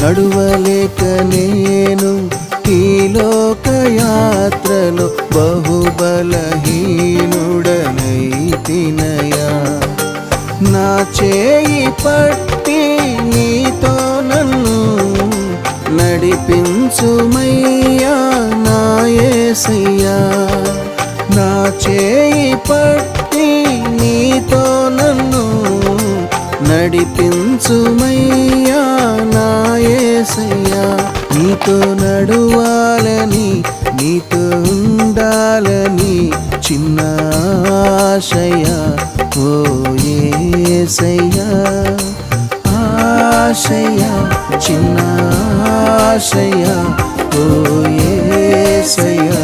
నడువలేక నేను ఈ లోకయాత్రలో బహుబలహీనుడనైతినయా. నా చేయి పట్టి నీతో నన్ను నడిపించుమయ్యా నా యేసయ్యా. నా చేయి పట్టి నీతో నన్ను నడిపించుమయ్యా నా యేసయ్యా. నీతో నడువాలని నీతో ఉండాలని చిన్న ఆశయా ఓ యేసయ్యా. ఆశయా చిన్న ఆశయా ఓ యేసయ్యా.